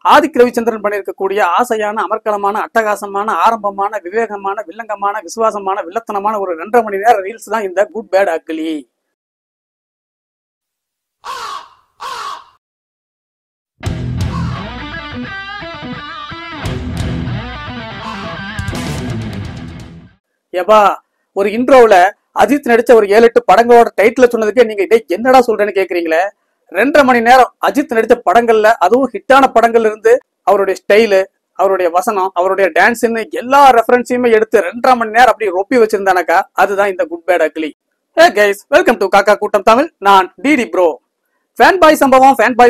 ஆதிக் ரவிச்சந்திரன் பண்ணியிருக்கக்கூடிய ஆசையான, அமர்க்கலமான, அட்டகாசமான, ஆரம்பமான, விவேகமான, வில்லங்கமான, விசுவாசமான, வில்லத்தனமான ஒரு 2.5 மணி நேர ரீல்ஸ் தான் இந்த குட் பேட் அக்லி. ஏபா, ஒரு இன்ட்ரோவுல அஜித் நடிச்ச ஒரு 7-8 படங்களோட டைட்டில் சொன்னதுக்கே நீங்க இதை என்னடா சொல்றேன்னு கேக்குறீங்களே. 2.5 மணி நேரம் அஜித் நடிச்ச படங்கள்ல, அதுவும் ஹிட்டான படங்கள்ல இருந்து அவருடைய ஸ்டைலு, அவருடைய வசனம், அவருடைய டான்ஸ்ன்னு எல்லா ரெஃபரன்ஸையுமே எடுத்து 2.5 மணி நேரம் அப்படி ரொப்பி வச்சிருந்தானக்கா, அதுதான் இந்த good bad ugly. Hey guys, welcome to Kakka Koottam Tamil. நான் டிடி ப்ரோ. ஃபேன் பாய்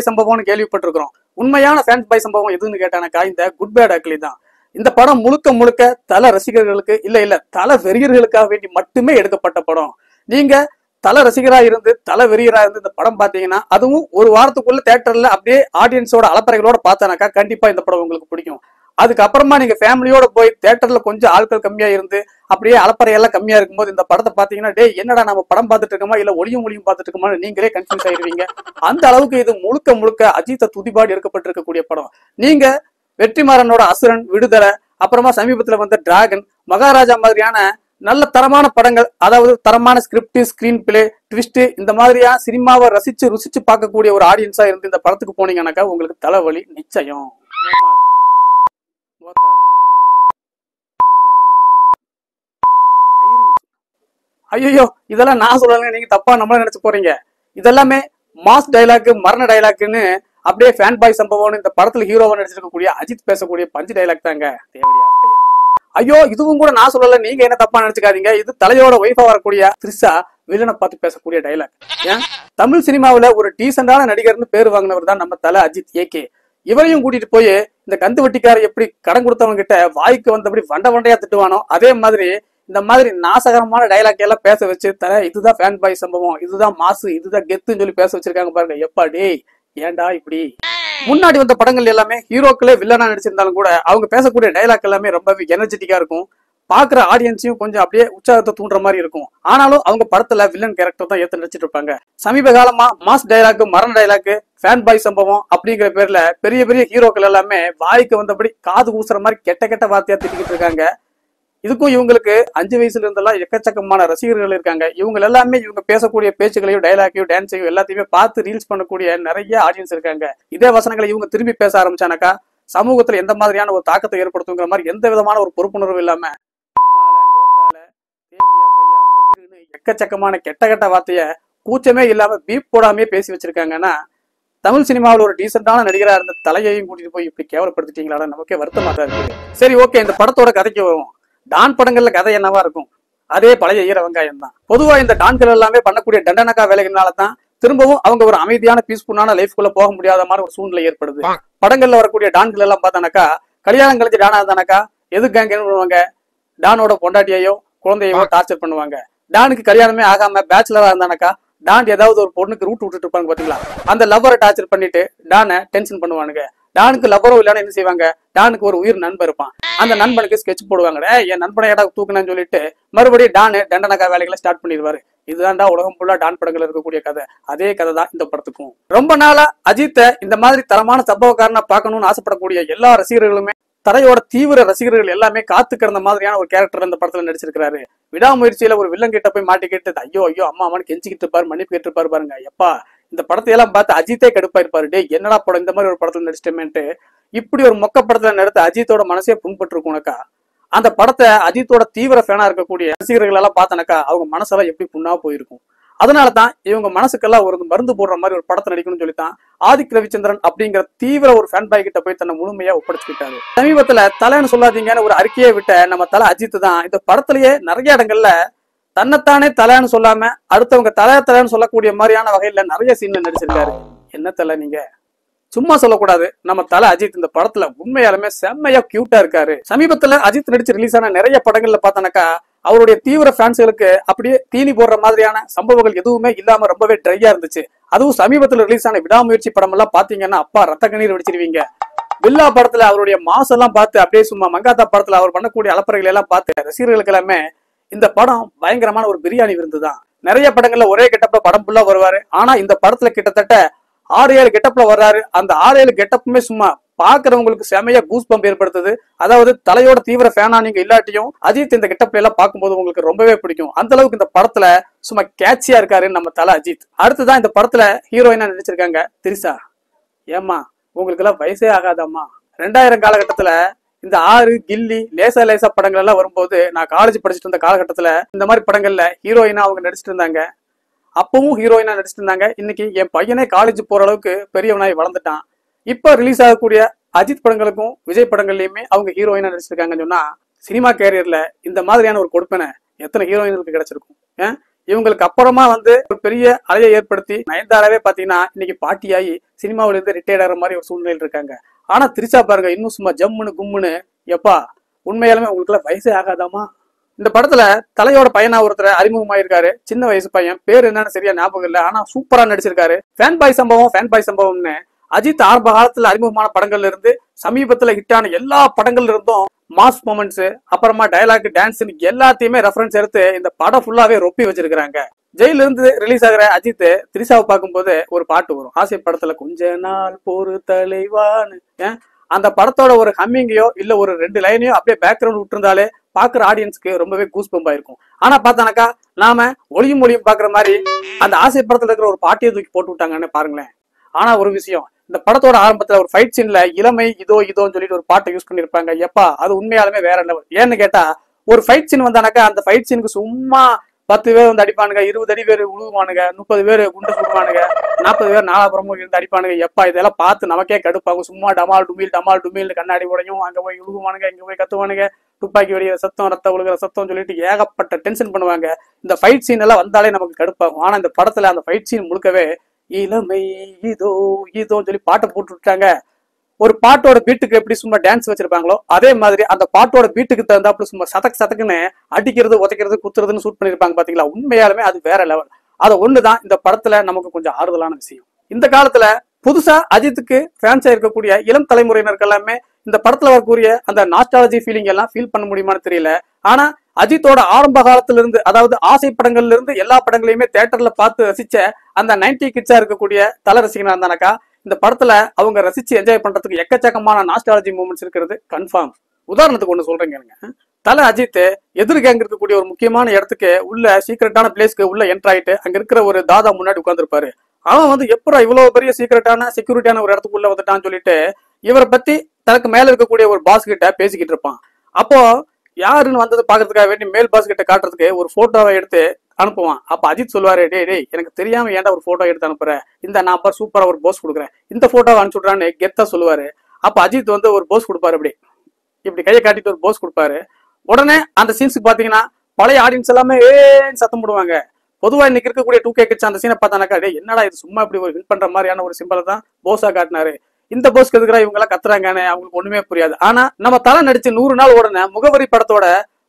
சம்பவம்னு கேள்விப்பட்டிருக்கிறோம். உண்மையான ஃபேன் பாய் சம்பவம் எதுன்னு கேட்டானக்கா, இந்த குட் பேட் அக்லி தான். இந்த படம் முழுக்க முழுக்க தல ரசிகர்களுக்கு இல்ல தல வெறியர்களுக்காக வேண்டி மட்டுமே எடுக்கப்பட்ட படம். நீங்க தல ரசிகரா இருந்து தல வெறியரா இருந்து இந்த படம் பாத்தீங்கன்னா, அதுவும் ஒரு வாரத்துக்குள்ள தியேட்டர்ல அப்படியே ஆடியன்ஸோட அலப்பறைகளோட பார்த்தானாக்கா கண்டிப்பா இந்த படம் உங்களுக்கு பிடிக்கும். அதுக்கப்புறமா நீங்க ஃபேமிலியோட போய் தியேட்டர்ல கொஞ்சம் ஆட்கள் கம்மியா இருந்து அப்படியே அலப்பறையெல்லாம் கம்மியா இருக்கும்போது இந்த படத்தை பாத்தீங்கன்னா, டே என்னடா நம்ம படம் பார்த்துட்டு இருக்கோமா இல்ல ஒளியும் பார்த்துட்டு இருக்கோமா நீங்களே கன்ஃபியூஸ் ஆயிருவீங்க. அந்த அளவுக்கு இது முழுக்க முழுக்க அஜித்தை துதிபாடி எடுக்கப்பட்டிருக்கக்கூடிய படம். நீங்க வெற்றிமாறனோட அசுரன், விடுதலை, அப்புறமா சமீபத்துல வந்த டிராகன், மகாராஜா மாதிரியான நல்ல தரமான படங்கள், அதாவது தரமான ஸ்கிரிப்ட், ஸ்கிரீன் பிளே, ட்விஸ்ட், இந்த மாதிரியா சினிமாவை ரசிச்சு ருசிச்சு பார்க்கக்கூடிய ஒரு ஆடியன்ஸா இருந்து இந்த படத்துக்கு போனீங்கன்னாக்கா உங்களுக்கு தலைவலி நிச்சயம். ஐயோ, இதெல்லாம் நான் சொல்லல, நீங்க தப்பா நம்மள நினைச்சு போறீங்க. இதெல்லாமே மாஸ் டைலாக், மரண டைலாக்னு அப்படியே ஃபேன் பாய் சம்பவம் இந்த படத்துல ஹீரோவா நடிச்சிருக்கக்கூடிய அஜித் பேசக்கூடிய பஞ்சு டைலாக் தாங்க. தேவடியா ஐயோ, இதுவும் கூட நான் சொல்லல, நீங்க என்ன தப்பா நினைச்சுக்காதீங்க. இது தலையோட ஒய்ஃபா வரக்கூடிய த்ரிஷா வில்லனை பார்த்து பேசக்கூடிய டைலாக். ஏன் தமிழ் சினிமாவில ஒரு டீசென்டான நடிகர்னு பேர் வாங்கினவர் தான் நம்ம தலை அஜித் ஏகே. இவரையும் கூட்டிட்டு போய் இந்த கந்து வட்டிக்கார எப்படி கடன் கொடுத்தவங்க கிட்ட வாய்க்கு வந்தபடி வண்டையா திட்டுவானோ, அதே மாதிரி இந்த மாதிரி நாசகரமான டைலாக் எல்லாம் பேச வச்சு தர, இதுதான் ஃபேன் பாய் சம்பவம், இதுதான் மாசு, இதுதான் கெத்துன்னு சொல்லி பேச வச்சிருக்காங்க பாருங்க. எப்பா டே, ஏண்டா இப்படி? முன்னாடி வந்த படங்கள் எல்லாமே ஹீரோக்களே வில்லனா நடிச்சிருந்தாலும் கூட அவங்க பேசக்கூடிய டைலாக் எல்லாமே ரொம்பவே எனர்ஜெட்டிக்கா இருக்கும். பாக்குற ஆடியன்ஸையும் கொஞ்சம் அப்படியே உற்சாகத்தை தூண்டுற மாதிரி இருக்கும். ஆனாலும் அவங்க படத்துல வில்லன் கேரக்டர் தான் ஏத்து நடிச்சிட்டு இருப்பாங்க. சமீப காலமா மாஸ் டைலாக், மரண டைலாக், ஃபேன் பாய் சம்பவம் அப்படிங்கிற பேர்ல பெரிய பெரிய ஹீரோக்கள் எல்லாமே வாய்க்கு வந்தபடி காது கூசுற மாதிரி கெட்ட கெட்ட வார்த்தையா திட்டிக்கிட்டு இருக்காங்க. இதுக்கும் இவங்களுக்கு 5 வயசுல இருந்தெல்லாம் எக்கச்சக்கமான ரசிகர்கள் இருக்காங்க. இவங்க எல்லாமே இவங்க பேசக்கூடிய பேச்சுகளையும் டைலாக்கையும் டான்ஸையும் எல்லாத்தையுமே பார்த்து ரீல்ஸ் பண்ணக்கூடிய நிறைய ஆடியன்ஸ் இருக்காங்க. இதே வசனங்களை இவங்க திரும்பி பேச ஆரம்பிச்சானாக்கா சமூகத்துல எந்த மாதிரியான ஒரு தாக்கத்தை ஏற்படுத்துங்கிற மாதிரி எந்த விதமான ஒரு பொறுப்புணர்வு இல்லாம எக்கச்சக்கமான கெட்ட கெட்ட வார்த்தைய கூச்சமே இல்லாம பீப் போடாமே பேசி வச்சிருக்காங்கன்னா, தமிழ் சினிமாவில் ஒரு டீசென்டான நடிகரா இருந்த தலையையும் கூட்டிட்டு போய் இப்படி கேவலப்படுத்திட்டீங்களா? நமக்கே வருத்தமா தான் இருக்கு. சரி, ஓகே, இந்த படத்தோட கதைக்கு வரும். டான் படங்கள்ல கதை என்னவா இருக்கும்? அதே பழைய ஈர வெங்காயம் தான். பொதுவா இந்த டான்கள் எல்லாமே பண்ணக்கூடிய தண்டனக்கா வேலைகள்னாலதான் திரும்பவும் அவங்க ஒரு அமைதியான பீஸ்ஃபுல்லான லைஃப்குள்ள போக முடியாத மாதிரி ஒரு சூழ்நிலை ஏற்படுது. படங்கள்ல வரக்கூடிய டான்கள் எல்லாம் பார்த்தானாக்கா, கல்யாணம் கழிச்சு டானா இருந்தானாக்கா எது கேங்கன்னு பண்ணுவாங்க, டானோட பொண்டாட்டியையோ குழந்தையோ டார்ச்சர் பண்ணுவாங்க. டானுக்கு கல்யாணமே ஆகாம பேச்சுலரா இருந்தானாக்கா டான் ஏதாவது ஒரு பொண்ணுக்கு ரூட் விட்டுட்டு இருப்பாங்க பாத்தீங்களா, அந்த லவ்வரை டார்ச்சர் பண்ணிட்டு டானை டென்ஷன் பண்ணுவானுங்க. டானுக்கு லவ்வரும் இல்லைன்னா என்ன செய்வாங்க, டானுக்கு ஒரு உயிர் நண்பன் இருப்பான், அந்த நண்பனுக்கு ஸ்கெட்ச் போடுவாங்க, என் நண்பனை ஏடா தூக்குனு சொல்லிட்டு மறுபடியும் டானு தண்டனக்கா வேலைகளை ஸ்டார்ட் பண்ணிடுவாரு. இதுதான்டா உலகம் ஃபுல்லா டான் படங்கள் இருக்கக்கூடிய கதை. அதே கதை தான் இந்த படத்துக்கும். ரொம்ப நாளா அஜித்தை இந்த மாதிரி தரமான சம்பவக்காரனா பார்க்கணும்னு ஆசைப்படக்கூடிய எல்லா ரசிகர்களுமே, தரையோட தீவிர ரசிகர்கள் எல்லாமே காத்து கிடந்த மாதிரியான ஒரு கேரக்டர் இந்த படத்துல நடிச்சிருக்காரு. விடாமுயற்சியில ஒரு வில்லன் கிட்ட போய் மாட்டிக்கிட்டு ஐயோ அம்மா அம்மான்னு கெஞ்சிக்கிட்டு இருப்பாரு, மன்னிப்பு கேட்டு இருப்பாரு பாருங்க. எப்பா, இந்த படத்தை எல்லாம் பார்த்து அஜித்தே கடுப்பா இருப்பாரு. டே என்னடா படம், இந்த மாதிரி ஒரு படத்துல நடிச்சிட்டேன்ட்டு. இப்படி ஒரு மொக்க படத்துல நடத்த அஜித்தோட மனசே புண்பட்டு உனக்கா. அந்த படத்தை அஜித்தோட தீவிர ஃபேனா இருக்கக்கூடிய ரசிகர்கள் எல்லாம் பார்த்தனக்கா அவங்க மனசெல்லாம் எப்படி புண்ணா போயிருக்கும். அதனாலதான் இவங்க மனசுக்கெல்லாம் ஒரு மருந்து போடுற மாதிரி ஒரு படத்தை நடிக்கணும்னு சொல்லித்தான் ஆதிக் ரவிச்சந்திரன் அப்படிங்கிற தீவிர ஒரு ஃபேன் பாய் கிட்ட போய் தன்னை முழுமையா ஒப்படைச்சுக்கிட்டாரு. சமீபத்துல தலைன்னு சொல்லாதீங்கன்னு ஒரு அறிக்கையை விட்ட நம்ம தலை அஜித் தான் இந்த படத்திலேயே நிறைய இடங்கள்ல தன்னைத்தானே தலைன்னு சொல்லாம அடுத்தவங்க தலைன்னு சொல்லக்கூடிய மாதிரியான வகையில நிறைய சீன்ல நடிச்சிருக்காரு. என்ன தலை, நீங்க சும்மா சொல்லக்கூடாது. நம்ம தலை அஜித் இந்த படத்துல உண்மையாலுமே செம்மையா கியூட்டா இருக்காரு. சமீபத்துல அஜித் நடிச்சு ரிலீஸ் ஆன நிறைய படங்கள்ல பார்த்தனாக்கா அவருடைய தீவிர ஃபேன்ஸ்களுக்கு அப்படியே தீனி போடுற மாதிரியான சம்பவங்கள் எதுவுமே இல்லாம ரொம்பவே ட்ரையா இருந்துச்சு. அதுவும் சமீபத்துல ரிலீஸ் ஆன விடாமுயற்சி படம் எல்லாம் பாத்தீங்கன்னா அப்பா ரத்த கண்ணீர் வெடிச்சிருவீங்க. பில்லா படத்துல அவருடைய மாஸ் எல்லாம் பார்த்து அப்படியே சும்மா மங்காத்தா படத்துல அவர் பண்ணக்கூடிய அலப்பறைகள் எல்லாம் பார்த்து ரசிகர்களுக்கு எல்லாமே இந்த படம் பயங்கரமான ஒரு பிரியாணி விருந்து தான். நிறைய படங்கள்ல ஒரே கெட்டப்ல படம் ஃபுல்லா வருவாரு. ஆனா இந்த படத்துல கிட்டத்தட்ட 6-7 கெட்டப்ல வர்றாரு. அந்த 6-7 கெட்டப்புமே சும்மா பாக்குறவங்களுக்கு செமையா கூஸ் பம்ப் ஏற்படுத்துது. அதாவது தலையோட தீவிர ஃபேனா நீங்க இல்லாட்டியும் அஜித் இந்த கெட்டப்ல எல்லாம் பார்க்கும்போது உங்களுக்கு ரொம்பவே பிடிக்கும். அந்த அளவுக்கு இந்த படத்துல சும்மா கேட்சியா இருக்காரு நம்ம தல அஜித். அடுத்துதான் இந்த படத்துல ஹீரோயினா நடிச்சிருக்காங்க திரிஷா. ஏமா உங்களுக்கு எல்லாம் வயசே ஆகாதம்மா. 2000 காலகட்டத்துல இந்த 6 கில்லி லேசா லேசா படங்கள் எல்லாம் வரும்போது நான் காலேஜ் படிச்சுட்டு இருந்த காலகட்டத்துல இந்த மாதிரி படங்கள்ல ஹீரோயினா அவங்க நடிச்சிட்டு இருந்தாங்க. அப்பவும் ஹீரோயினா நடிச்சிட்டு இருந்தாங்க. இன்னைக்கு என் பையனே காலேஜ் போற அளவுக்கு பெரியவனாய் வளர்ந்துட்டான். இப்ப ரிலீஸ் ஆகக்கூடிய அஜித் படங்களுக்கும் விஜய் படங்கள்லயுமே அவங்க ஹீரோயினா நடிச்சிருக்காங்கன்னு சொன்னா சினிமா கேரியர்ல இந்த மாதிரியான ஒரு கொடுப்பனை எத்தனை ஹீரோயின்களுக்கு கிடைச்சிருக்கும். இவங்களுக்கு அப்புறமா வந்து ஒரு பெரிய அலையை ஏற்படுத்தி நயன்தாராவே பாத்தீங்கன்னா இன்னைக்கு பாட்டியாகி சினிமாவில இருந்து ரிட்டையர்ட் ஆகிற மாதிரி ஒரு சூழ்நிலையில் இருக்காங்க. ஆனா திரிஷா பாருங்க இன்னும் சும்மா ஜம்முன்னு கும்முன்னு. எப்பா உண்மையாலுமே உங்களுக்கு எல்லாம் வயசே ஆகாதாமா. இந்த படத்துல தலையோட பையனா ஒருத்தர் அறிமுகமாயிருக்காரு. சின்ன வயசு பையன், பேர் என்னன்னு சரியா ஞாபகம் இல்லை, ஆனா சூப்பரா நடிச்சிருக்காரு. ஃபேன் பாய் சம்பவம்னு அஜித் ஆரம்ப காலத்துல அறிமுகமான படங்கள்ல இருந்து சமீபத்துல ஹிட்டான எல்லா படங்கள்ல இருந்தும் மாஸ் மொமெண்ட்ஸ் அப்புறமா டயலாக் டான்ஸ் எல்லாத்தையுமே ரெஃபரன்ஸ் எடுத்து இந்த படம் ஃபுல்லாவே ரொப்பி வச்சிருக்காங்க. ஜெயில இருந்து ரிலீஸ் ஆகிற அஜித் திரிஷாவை பார்க்கும்போது ஒரு பாட்டு வரும் ஆசை படத்துல, கொஞ்ச நாள் பொறு தலைவான்னு. அந்த படத்தோட ஒரு ஹம்மிங்கையோ இல்ல ஒரு 2 லைனையோ அப்படியே பேக்ரவுண்ட் விட்டுருந்தாலே பாக்குற ஆடியன்ஸ்க்கு ரொம்பவே கூஸ் பம்பா இருக்கும். ஆனா பார்த்தானாக்கா நாம ஒளியும் மொழியும் பாக்குற மாதிரி அந்த ஆசை படத்துல இருக்கிற ஒரு பாட்டியை தூக்கி போட்டு விட்டாங்கன்னு பாருங்களேன். ஆனா ஒரு விஷயம், இந்த படத்தோட ஆரம்பத்துல ஒரு ஃபைட் சீன்ல இளமை இதோன்னு சொல்லிட்டு ஒரு பாட்டை யூஸ் பண்ணிருப்பாங்க. எப்பா அது உண்மையாலுமே வேற லெவல். ஏன்னு கேட்டா ஒரு ஃபைட் சீன் வந்தானாக்கா அந்த ஃபைட் சீனுக்கு சும்மா 10 பேர் வந்து அடிப்பானுங்க, 20 அடி பேர் உழுவானுங்க, 30 பேர் குண்டு சுடுவானுங்க, 40 பேர் நாலாபுரமும் இருந்து அடிப்பானுங்க. எப்பா இதெல்லாம் பார்த்து நமக்கே கடுப்பாகும். சும்மா டமால் டுமில் கண்ணாடி உடையும், அங்க போய் உழுகுவானுங்க, இங்க போய் கத்துவானுங்க, துப்பாக்கி வெடிக்கிற சத்தம், ரத்த ஒழுகிற சத்தம் சொல்லிட்டு ஏகப்பட்ட டென்ஷன் பண்ணுவாங்க. இந்த ஃபைட் சீன் எல்லாம் வந்தாலே நமக்கு கடுப்பாகும். ஆனா இந்த படத்துல அந்த ஃபைட் சீன் முழுக்கவே இளமை இதோன்னு சொல்லி பாட்டை போட்டு விட்டாங்க. ஒரு பாட்டோட பீட்டுக்கு எப்படி சும்மா டான்ஸ் வச்சிருப்பாங்களோ அதே மாதிரி அந்த பாட்டோட பீட்டுக்கு தகுந்தாப்புல சும்மா சதக்குன்னு அடிக்கிறது உதைக்கிறது குத்துறதுன்னு ஷூட் பண்ணிருப்பாங்க. பாத்தீங்களா, உண்மையாலுமே அது வேற லெவல். அது ஒண்ணுதான் இந்த படத்துல நமக்கு கொஞ்சம் ஆறுதலான விஷயம். இந்த காலத்துல புதுசா அஜித்துக்கு ஃபேன்ஸா இருக்கக்கூடிய இளம் தலைமுறையினருக்கு எல்லாமே இந்த படத்துல வரக்கூடிய அந்த நாஸ்டாலஜி ஃபீலிங் எல்லாம் ஃபீல் பண்ண முடியுமான்னு தெரியல. ஆனா அஜித்தோட ஆரம்ப காலத்துல இருந்து, அதாவது ஆசை படங்கள்ல இருந்து எல்லா படங்களையுமே தியேட்டர்ல பார்த்து ரசிச்ச அந்த 90 கிட்ஸா இருக்கக்கூடிய தல ரசிகனா இருந்தானாக்கா இந்த படத்துல அவங்க ரசிச்சு என்ஜாய் பண்றதுக்கு எக்கச்சக்கமான நாஸ்டாலஜி மூமெண்ட்ஸ் இருக்கிறது கன்ஃபார்ம். உதாரணத்துக்கு ஒண்ணு சொல்றேங்க. தல அஜித் எதிர்கேங்க இருக்கக்கூடிய ஒரு முக்கியமான இடத்துக்கு உள்ள சீக்கிரட்டான பிளேஸ்க்கு உள்ள என்டர் ஆயிட்டு அங்க இருக்கிற ஒரு தாதா முன்னாடி உட்கார்ந்துருப்பாரு. அவன் வந்து எப்படா இவ்வளவு பெரிய சீக்கிரட்டான செக்யூரிட்டியான ஒரு இடத்துக்குள்ள வந்துட்டான்னு சொல்லிட்டு இவரை பத்தி தனக்கு மேல இருக்கக்கூடிய ஒரு பாஸ் கிட்ட பேசிக்கிட்டு இருப்பான். அப்போ யாருன்னு வந்தது பாக்குறதுக்காக வேண்டி மேல் பாஸ் கிட்ட காட்டுறதுக்கு ஒரு போட்டோவை எடுத்து அனுப்புவான். அப்ப அஜித் சொல்லுவாரு, டேய் எனக்கு தெரியாம ஏன்டா ஒரு போட்டோ எடுத்து அனுப்புற, இந்த நான் சூப்பரா ஒரு போஸ் கொடுக்குறேன், இந்த போட்டோவை அனுப்பிச்சுட்றான்னு கெத்தா சொல்லுவாரு. அப்ப அஜித் வந்து ஒரு போஸ் கொடுப்பாரு, இப்படி கையை காட்டிட்டு ஒரு போஸ் கொடுப்பாரு. உடனே அந்த சீன்ஸுக்கு பாத்தீங்கன்னா பழைய ஆடியன்ஸ் எல்லாமே சத்தம் போடுவாங்க. பொதுவா இன்னைக்கு இருக்கக்கூடிய 2K கிட்ஸ் அந்த சீனை பார்த்தானாக்கா டே என்னடா இது சும்மா இப்படி ஒரு ஹிட் பண்ற மாதிரியான ஒரு சிம்பலை தான் போஸா காட்டினாரு, இந்த போஸ்க்கு எதுக்குறா இவங்க எல்லாம் கத்துறாங்கன்னு அவங்களுக்கு ஒண்ணுமே புரியாது. ஆனா நம்ம தலை நடிச்சு 100 நாள் உடனே முகவரி படத்தோட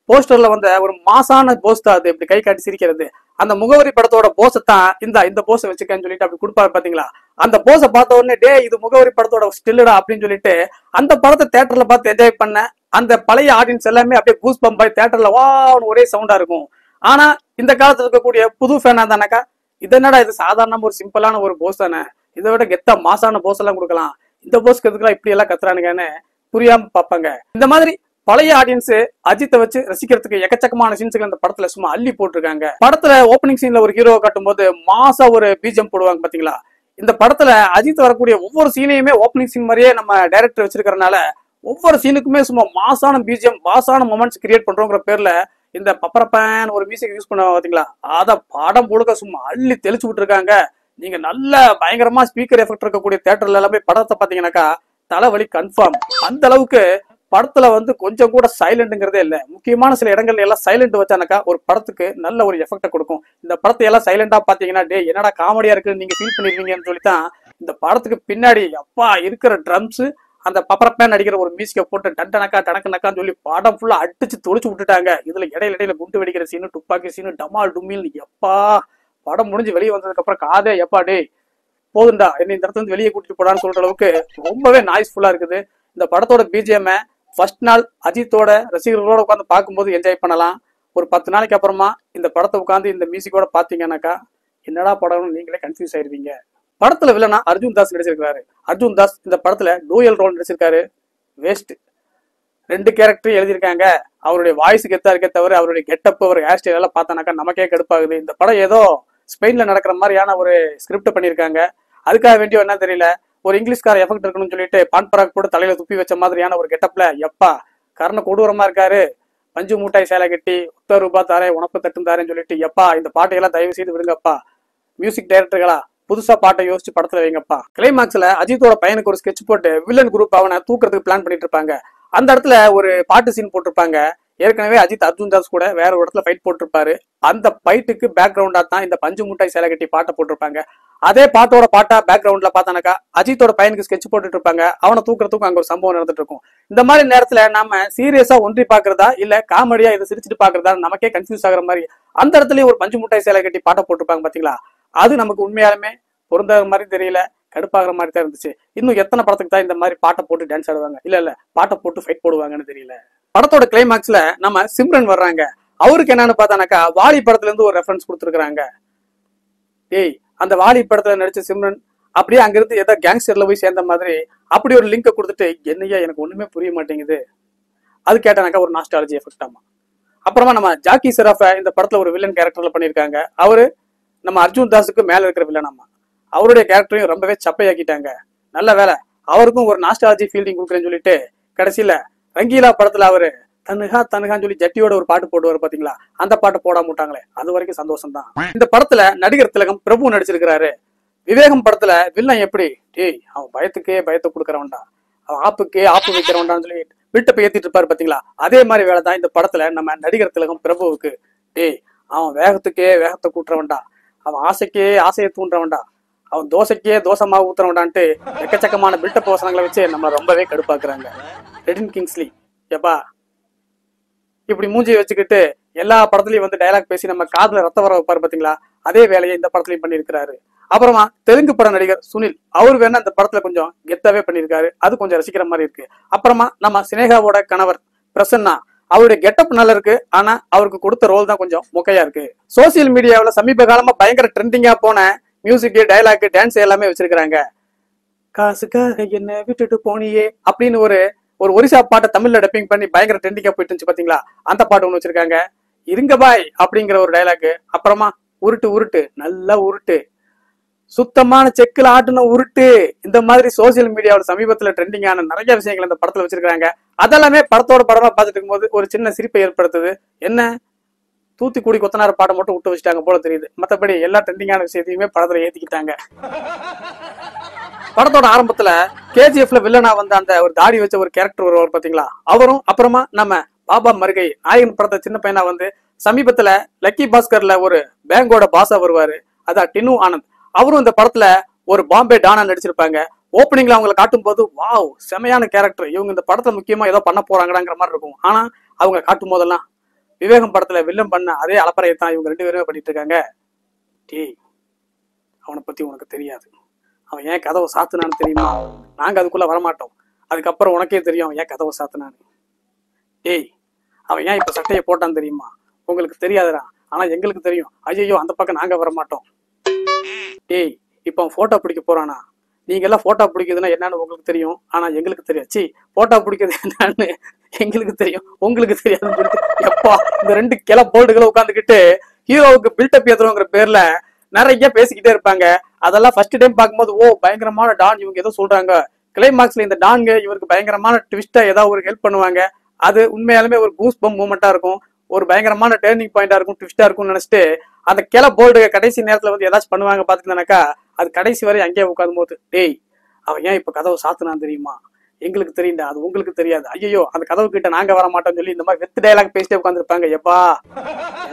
போஸ்டர்ல வந்த ஒரு மாசான போஸ் தான் அது, இப்படி கை காட்டி சிரிக்கிறது. அந்த முகவரி படத்தோட போஸை தான் இந்த போஸை வச்சுக்கன்னு சொல்லிட்டு அப்படி கொடுப்பாரு பாத்தீங்களா. அந்த போஸை பார்த்த உடனே டே இது முகவரி படத்தோட ஸ்டில்லுடா அப்படின்னு சொல்லிட்டு அந்த படத்தை தியேட்டர்ல பார்த்து என்ஜாய் பண்ண அந்த பழைய ஆடியன்ஸ் எல்லாமே அப்படியே கூஸ் பம்ப் ஆகி தியேட்டர்ல வான்னு ஒரே சவுண்டா இருக்கும். ஆனா இந்த காலத்துல இருக்கக்கூடிய புது ஃபேனா தானாக்கா இது என்னடா இது சாதாரண ஒரு சிம்பிளான ஒரு போஸ் தானே, இதை விட கெத்தா மாசான போஸ் எல்லாம் கொடுக்கலாம், இந்த போஸ்க்கு எதுக்குலாம் இப்படி எல்லாம் கத்துறானுங்கன்னு புரியாம பார்ப்பாங்க. இந்த மாதிரி பழைய ஆடியன்ஸ் அஜித்தை வச்சு ரசிக்கிறதுக்கு எக்கச்சக்கமான சீன்ஸ்கள் இந்த படத்துல சும்மா அள்ளி போட்டிருக்காங்க. படத்துல ஓப்பனிங் சீன்ல ஒரு ஹீரோவை காட்டும் போது மாசா ஒரு பீஜம் போடுவாங்க பாத்தீங்களா. இந்த படத்துல அஜித் வரக்கூடிய ஒவ்வொரு சீனையுமே ஓப்பனிங் சீன் மாதிரியே நம்ம டைரக்டர் வச்சிருக்கிறதுனால ஒவ்வொரு சீனுக்குமே சும்மா மாசான பீஜம் மாசான மொமெண்ட்ஸ் கிரியேட் பண்றோங்கிற பேர்ல இந்த பப்பரப்பேன் ஒரு மியூசிக் யூஸ் பண்ணுவாங்க பாத்தீங்களா, அத படம் முழுக்க சும்மா அள்ளி தெளிச்சு விட்டுருக்காங்க. நீங்க நல்ல பயங்கரமா ஸ்பீக்கர் எஃபெக்ட் இருக்கக்கூடிய தியேட்டர்ல எல்லாமே படத்தை பாத்தீங்கன்னாக்கா தலைவலி கன்ஃபார்ம். அந்த அளவுக்கு படத்துல வந்து கொஞ்சம் கூட சைலண்ட்ங்கிறதே இல்ல. முக்கியமான சில இடங்கள்ல எல்லாம் சைலண்ட் வச்சானாக்கா ஒரு படத்துக்கு நல்ல ஒரு எஃபெக்ட கொடுக்கும். இந்த படத்தை எல்லாம் சைலண்டா பாத்தீங்கன்னா டே என்னடா காமெடியா இருக்குன்னு நீங்க ஃபீல் பண்ணிருவீங்கன்னு சொல்லித்தான் இந்த படத்துக்கு பின்னாடி அப்பா இருக்கிற ட்ரம்ஸ் அந்த பப்பரப்பேன் அடிக்கிற ஒரு மியூசிக்கை போட்டு டண்டனக்கா டனக்குனக்கான்னு சொல்லி படம் ஃபுல்லா அடிச்சு தொளிச்சு விட்டுட்டாங்க. இதுல இடையில குண்டு வெடிக்கிற சீனு, துப்பாக்கி சீனு, டமால் டுமில், எப்பா படம் முடிஞ்சு வெளியே வந்ததுக்கு அப்புறம் காதே எப்பா டே போதுண்டா என்ன இந்த இடத்துல இருந்து வெளியே கூட்டிட்டு போடான்னு சொல்ற அளவுக்கு ரொம்பவே நாய்ஸ்ஃபுல்லா இருக்குது. இந்த படத்தோட பிஜிஎம் ஃபர்ஸ்ட் நாள் அஜித்தோட ரசிகர்களோட உட்காந்து பார்க்கும்போது என்ஜாய் பண்ணலாம். ஒரு 10 நாளைக்கு அப்புறமா இந்த படத்தை உட்காந்து இந்த மியூசிக்கோட பாத்தீங்கன்னாக்கா என்னடா படம்னு நீங்களே கன்ஃபியூஸ் ஆயிருவீங்க. படத்துல வில்லனா அர்ஜுன் தாஸ் நடிச்சிருக்காரு. அர்ஜுன் தாஸ் இந்த படத்துல டூயல் ரோல் நடிச்சிருக்காரு. வேஸ்ட். 2 கேரக்டர் எழுதியிருக்காங்க. அவருடைய வாய்ஸுக்கு எத்தா இருக்கே தவிர அவருடைய கெட்டப், அவர் ஹேர் ஸ்டைல் எல்லாம் பார்த்தானாக்கா நமக்கே கடுப்பாகுது. இந்த படம் ஏதோ ஸ்பெயின்ல நடக்கிற மாதிரியான ஒரு ஸ்கிரிப்ட் பண்ணியிருக்காங்க. அதுக்காக வேண்டிய என்ன தெரியல, ஒரு இங்கிலீஷ்கார எஃபெக்ட் இருக்கணும்னு சொல்லிட்டு பான்பராக் போட்டு தலையில துப்பி வச்ச மாதிரியான ஒரு கெட்டப்ல எப்பா கர்ண கொடூரமா இருக்காரு. பஞ்சு மூட்டாய் சேலை கட்டி உத்தர ரூபா தாரே உனப்பு தட்டும் தாரேன்னு சொல்லிட்டு எப்பா இந்த பாட்டையெல்லாம் தயவு செய்து விடுங்கப்பா. மியூசிக் டைரக்டர்களா புதுசா பாட்டை யோசிச்சு படத்துல வைங்கப்பா. கிளைமாக்ஸ்ல அஜித்தோட பையனுக்கு ஒரு ஸ்கெட்ச் போட்டு வில்லன் குரூப் அவனை தூக்குறதுக்கு பிளான் பண்ணிட்டு இருப்பாங்க. அந்த இடத்துல ஒரு பாட்டு சீன் போட்டிருப்பாங்க. ஏற்கனவே அஜித் அர்ஜுன் தாஸ் கூட வேற ஒரு இடத்துல ஃபைட் போட்டிருப்பாரு. அந்த ஃபைட்டுக்கு பேக்ரவுண்டா தான் இந்த பஞ்சு மூட்டாய் சேலை கட்டி பாட்டை போட்டிருப்பாங்க. அதே பாட்டோட பாட்டா பேக்ரவுண்ட்ல பார்த்தானாக்கா அஜித்தோட பையனுக்கு ஸ்கெட்ச் போட்டுட்டு இருப்பாங்க. அவனை தூக்குறதுக்கும் அங்க ஒரு சம்பவம் நடந்துட்டு இருக்கும். இந்த மாதிரி நேரத்துல நாம சீரியஸா ஒன்றி பாக்குறதா இல்ல காமெடியா இதை சிரிச்சுட்டு பாக்குறதா நமக்கே கன்ஃபியூஸ் ஆகுற மாதிரி அந்த இடத்துலயும் ஒரு பஞ்சு மூட்டாய் சேலை கட்டி பாட்டை போட்டிருப்பாங்க பாத்தீங்களா. அது நமக்கு உண்மையாலுமே பொருந்தாத மாதிரி தெரியல, கடுப்பாகிற மாதிரி தான் இருந்துச்சு. இன்னும் எத்தனை படத்துக்கு தான் இந்த மாதிரி பாட்டை போட்டு டான்ஸ் ஆடுவாங்க, இல்ல பாட்டை போட்டு ஃபைட் போடுவாங்கன்னு தெரியல. படத்தோட கிளைமாக்ஸ்ல நம்ம சிம்ரன் வர்றாங்க. அவருக்கு என்னன்னு பார்த்தானாக்கா வாலி படத்துல இருந்து ஒரு ரெஃபரன்ஸ் கொடுத்துருக்காங்க. ஏய் அந்த வாலி படத்துல நடிச்ச சிம்ரன் அப்படியே அங்கிருந்து ஏதோ கேங்ஸ்டர்ல போய் சேர்ந்த மாதிரி அப்படி ஒரு லிங்கை கொடுத்துட்டு என்னையா எனக்கு ஒண்ணுமே புரிய மாட்டேங்குது. அது கேட்டானாக்கா ஒரு நாஸ்டாலஜி எஃபெக்ட் ஆமா. அப்புறமா நம்ம ஜாக்கி ஷெராஃப இந்த படத்துல ஒரு வில்லன் கேரக்டர்ல பண்ணியிருக்காங்க. அவரு நம்ம அர்ஜுன் தாஸுக்கு மேல இருக்கிற வில்லனாமா. அவருடைய கேரக்டரையும் ரொம்பவே சப்பையாக்கிட்டாங்க. நல்ல வேலை அவருக்கும் ஒரு நாஸ்டாலஜி ஃபீல்டிங் கொடுக்குறேன்னு சொல்லிட்டு கடைசியில ரங்கீலா படத்துல அவரு தனுகான்னு சொல்லி ஜட்டியோட ஒரு பாட்டு போடுவாரு பாத்தீங்களா, அந்த பாட்டு போடாம விட்டாங்களே, அது வரைக்கும் சந்தோஷம் தான். இந்த படத்துல நடிகர் திலகம் பிரபு நடிச்சிருக்கிறாரு. விவேகம் படத்துல வில்லன் எப்படி டேய் அவன் பயத்துக்கே பயத்தை கொடுக்கறவன்டா, அவன் ஆப்புக்கே ஆப்பு வைக்கிறவன்டான்னு சொல்லி பில்டப் ஏத்திட்டு இருப்பாரு பாத்தீங்களா, அதே மாதிரி வேலை தான் இந்த படத்துல நம்ம நடிகர் திலகம் பிரபுவுக்கு. டேய் அவன் வேகத்துக்கே வேகத்தை கூட்டுறவன்டா, அவன் ஆசைக்கே ஆசையை தூண்டுறவன்டா, அவன் தோசைக்கே தோசை மாவு ஊத்துறவன்டான்ட்டு எக்கச்சக்கமான பில்டப் வசனங்களை வச்சு நம்மளை ரொம்பவே கடுப்பாக்குறாங்க. ரெடின் கிங்ஸ்லி எப்பா இப்படி மூஞ்சியை வச்சுக்கிட்டு எல்லா படத்துலயும் வந்து டைலாக் பேசி நம்ம காதுல ரத்த வர வைப்பாரு பாத்தீங்களா, அதே வேலையை இந்த படத்துலயும் பண்ணியிருக்கிறாரு. அப்புறமா தெலுங்கு பட நடிகர் சுனில் அவரு வேணா இந்த படத்துல கொஞ்சம் கெத்தாவே பண்ணியிருக்காரு. அது கொஞ்சம் ரசிக்கிற மாதிரி இருக்கு. அப்புறமா நம்ம சினேகாவோட கணவர் பிரசன்னா அவருடைய கெட்டப் நல்லா இருக்கு. ஆனா அவருக்கு கொடுத்த ரோல் தான் கொஞ்சம் மொக்கையா இருக்கு. சோசியல் மீடியாவில் சமீப காலமா பயங்கர ட்ரெண்டிங்கா போன மியூசிக், டைலாக், டான்ஸ் எல்லாமே வச்சிருக்காங்க. காசுக்காக என்ன விட்டுட்டு போனியே அப்படின்னு ஒரு ஒரிசா பாட்டை தமிழ்ல டப்பிங் பண்ணி பயங்கர ட்ரெண்டிங்கா போயிட்டு இருந்துச்சு பாத்தீங்களா, அந்த பாட்டு ஒண்ணு வச்சிருக்காங்க. இருங்க பாய் அப்படிங்கிற ஒரு டைலாக். அப்புறமா உருட்டு உருட்டு நல்லா உருட்டு, சுத்தமான செக்குல ஆட்டுன உருட்டு, இந்த மாதிரி சோசியல் மீடியாவோட சமீபத்துல ட்ரெண்டிங்கான நிறைய விஷயங்கள் இந்த படத்துல வச்சிருக்காங்க. அதெல்லாமே படத்தோட படமா பார்த்துட்டு இருக்கும்போது ஒரு சின்ன சிரிப்பை ஏற்படுத்துது. என்ன தூத்துக்குடி கொத்தனார பாடம் மட்டும் விட்டு வச்சுட்டாங்க போல தெரியுது. மற்றபடி எல்லா ட்ரெண்டிங்கான விஷயத்தையுமே படத்துல ஏத்திக்கிட்டாங்க. படத்தோட ஆரம்பத்துல கேஜிஎஃப்ல வில்லனா வந்த அந்த ஒரு தாடி வச்ச ஒரு கேரக்டர் வருவார் பாத்தீங்களா, அவரும் அப்புறமா நம்ம பாபா மருகை நாயகன் படத்தை சின்ன பையனா வந்து சமீபத்துல லக்கி பாஸ்கர்ல ஒரு பேங்கோட பாஸா வருவாரு. அதான் டினு ஆனந்த். அவரும் இந்த படத்துல ஒரு பாம்பே டானா நடிச்சிருப்பாங்க. ஓப்பனிங்ல அவங்களை காட்டும் போது வாவ் செமையான கேரக்டர், இவங்க இந்த படத்துல முக்கியமா ஏதோ பண்ண போறாங்கங்கிற மாதிரி இருக்கும். ஆனா அவங்க காட்டும் போதெல்லாம் விவேகம் படத்துல வில்லன் பண்ண அதே அலப்பறையை தான் இவங்க 2 பேருமே பண்ணிட்டு இருக்காங்க. டேய் அவனை பத்தி உனக்கு தெரியாது, அவன் ஏன் கதவை சாத்துனான்னு தெரியுமா, நாங்க அதுக்குள்ள வரமாட்டோம், அதுக்கப்புறம் உனக்கே தெரியும் ஏன் கதவை சாத்துனான்னு. டேய் அவன் ஏன் இப்ப சட்டையை போட்டான்னு தெரியுமா, உங்களுக்கு தெரியாதுடா, ஆனா எங்களுக்கு தெரியும். ஐயோ அந்த பக்கம் நாங்க வரமாட்டோம். டேய் இப்ப அவன் போட்டோ பிடிக்க போறானா, நீங்க எல்லாம் போட்டோ பிடிக்குதுன்னா என்னன்னு உங்களுக்கு தெரியும், ஆனா எங்களுக்கு தெரியாது. சி போட்டோ பிடிக்கிறது என்னன்னு எங்களுக்கு தெரியும், உங்களுக்கு தெரியாதுன்னு சொல்லிட்டு எப்பா இந்த 2 கிளை போல்டுகளை உட்காந்துக்கிட்டு ஹீரோவுக்கு பில்டப் ஏத்துறோங்கிற பேர்ல நிறைய பேசிக்கிட்டே இருப்பாங்க. அதெல்லாம் ஃபர்ஸ்ட் டைம் பார்க்கும்போது ஓ பயங்கரமான டான் இவங்க ஏதோ சொல்றாங்க, கிளைமாக்ஸ்ல இந்த டான்ங்க இவருக்கு பயங்கரமான ட்விஸ்டா ஏதாவது ஒரு ஹெல்ப் பண்ணுவாங்க, அது உண்மையாலுமே ஒரு பூஸ்ட் பம்ப் மூமெண்டா இருக்கும், ஒரு பயங்கரமான டேர்னிங் பாயிண்டா இருக்கும், ட்விஸ்டா இருக்கும்னு நினைச்சிட்டு அந்த கிளை போல்டு கடைசி நேரத்துல வந்து ஏதாச்சும் பண்ணுவாங்க பாத்துக்கிட்டானாக்கா அது கடைசி வரை அங்கேயே உட்காந்து போது டேய் அவன் ஏன் இப்ப கதவை சாத்துனான்னு தெரியுமா, எங்களுக்கு தெரியும்டா, அது உங்களுக்கு தெரியாது, ஐயோ அந்த கதவு கிட்ட நாங்க வர மாட்டோம்னு சொல்லி இந்த மாதிரி வெத்து டயலாக் பேசிட்டே உட்காந்துருப்பாங்க. எப்பா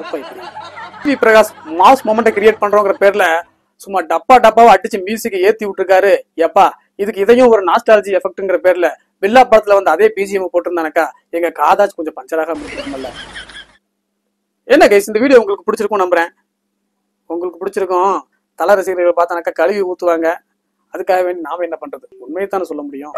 இப்படி பிரகாஷ் மாஸ் மொமெண்ட்டை கிரியேட் பண்றோங்கிற பேர்ல சும்மா டப்பாவை அடிச்சு மியூசிக்கை ஏத்தி விட்டுருக்காரு. எப்பா இதுக்கு இதையும் ஒரு நாஸ்டாலஜி எஃபெக்ட்ங்கிற பேர்ல பில்லா படத்துல வந்து அதே பிஜிஎம் போட்டிருந்தானக்கா எங்க காதாச்சு கொஞ்சம் பஞ்சராக முடியல. என்ன கைஸ் இந்த வீடியோ உங்களுக்கு பிடிச்சிருக்கும் நம்புறேன். உங்களுக்கு பிடிச்சிருக்கும். தல ரசிகர்கள் பார்த்தானாக்கா கழுவி ஊத்துவாங்க. அதுக்காக வேண்டி நாம என்ன பண்றது, உண்மையை தானே சொல்ல முடியும்.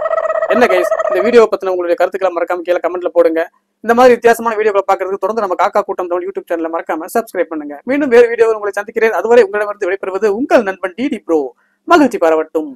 என்ன கைஸ் இந்த வீடியோ பத்தின உங்களுடைய கருத்துக்களை மறக்காம கீழே கமெண்ட்ல போடுங்க. இந்த மாதிரி வித்தியாசமான வீடியோக்களை பார்க்கறதுக்கு தொடர்ந்து நம்ம காக்கா கூட்டம் யூடியூப் சேனலை மறக்காம சப்ஸ்கிரைப் பண்ணுங்க. மீண்டும் வேறு வீடியோ உங்களை சந்திக்கிறேன். அதுவரை உங்களிடமிருந்து விடைபெறுவது உங்கள் நண்பன் டிடி ப்ரோ. மகிழ்ச்சி பரவட்டும்.